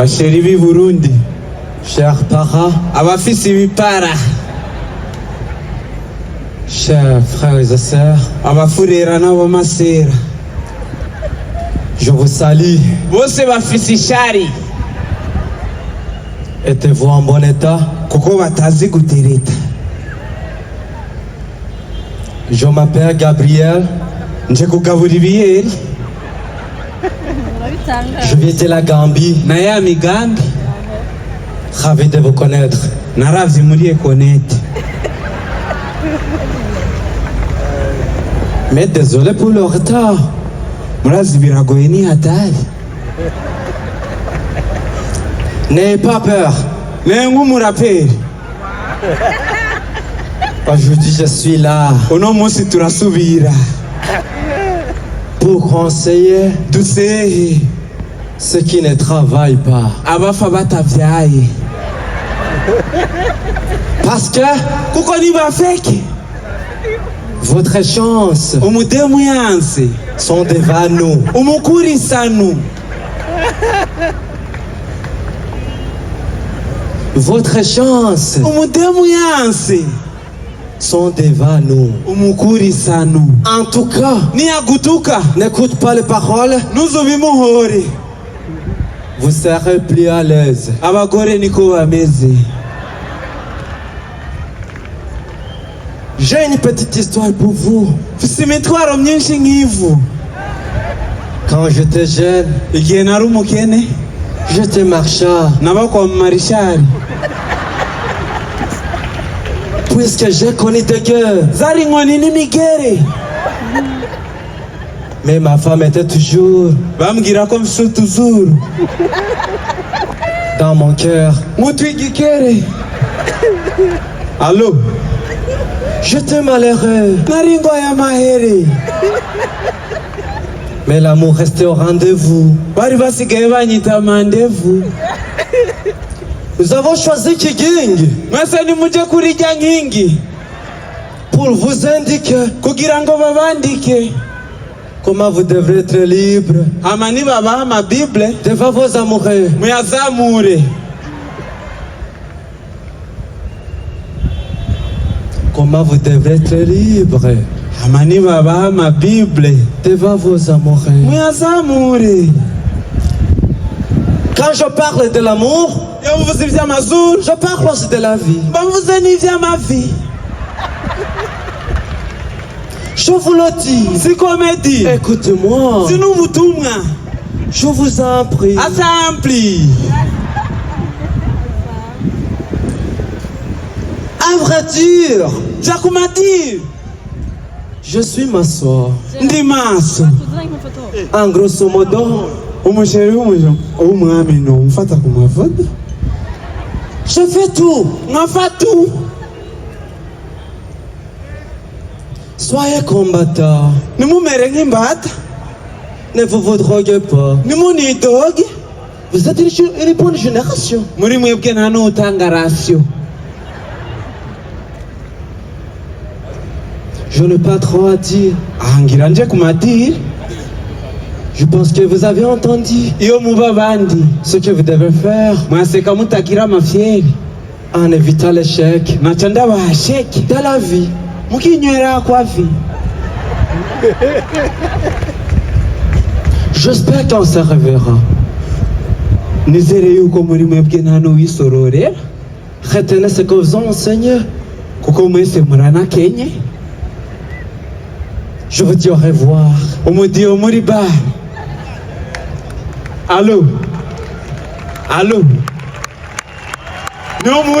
Basheri b'i Burundi, chers parents, abafise ibipara, chers frères et sœurs, abafurera n'abamasera, je vous salue. bose bafise ishari Êtes-vous en bon état? kuko batazi gutereta. Je m'appelle Gabriel, Nje kugabura ibiyeri je viens de la Gambie, na ya migambi, ravi de vous connaître. naravye muri Econete. Mais désolé pour le retard. Murazi biragoye ni hatari. N'ayez pas peur. Naye nk'umuraperi, Aujourd'hui, je suis là uno munsi turasubira pour conseiller dusehe ceux qui ne travaillent pas. abafa batavyaye, Parce que kuko nibafeke votre chance umudemu yanse sont devant nous. umukurisano. Votre chance Umudemu yanse sont devant nous. umukurisano. En tout cas, Niyagutuka n'écoute pas les paroles, ntuzubimuhore. vous serez plus à l'aise. Abagore niko bameze. J'ai une petite histoire pour vous. Mfise imitwaro myinshi nk'ivu. Quand j'étais jeune, Igihe nari umukene j'étais marchand. naba kwa marishari, Puisque j'ai connu des guerres, zari inkoni n'imigere. mais ma femme était toujours Bambwira ko mfise utuzuru dans mon cœur. nk'utw'igikere. Allo, J'étais malheureux, nari ngoye amahere, mais l'amour restait au rendez-vous. bari basigaye banyita mandevu. Nous avons choisi Kigingi Mwese nimuje kuri rya nkingi pour vous indiquer kugira ngo babandike, comment vous devrez être libre hama nibabaha amabible devant vos amoureux. muyazamure. Comment vous devrez être libre Hama nibabaha amabible devant vos amoureux. muyazamure. Quand je parle de l'amour, Iyo mvuze ivy'amazuru je parle aussi de la vie. bavuze n'ivy'amavi. Je vous le dis. Si komedi, Écoute-moi, si n'ubutumwa. je vous en prie. Asampli. À vrai dire, Jakumati, je suis ma soeur. ndi maso. En grosso modo, Umusheri w'umwami nomufata ku mavuta. je fais tout. Nkafatu. Soyez combattant. Nimumere nk'imbata. Ne vous droguez pas. Nimunidoge. Vous êtes une bonne génération. Muri mwebwe nta n'utanga ratio. Je n'ai pas trop à dire. Ngira nje ku madiri. Je pense que vous avez entendu Iyo muba abandi ce que vous devez faire mwaseka mutagira amafyeri, en évitant l'échec naca ndabaha sheki de la vie. mukinywera kwavi. J'espère qu'on se reverra. Nizere yuko muri mwebwe nta n'uwisororera Retenez ce que vous enseignez. kuko mwese muranakenye. Je vous dis au revoir. Umudiho muri bar. Allo, allo, niwo muri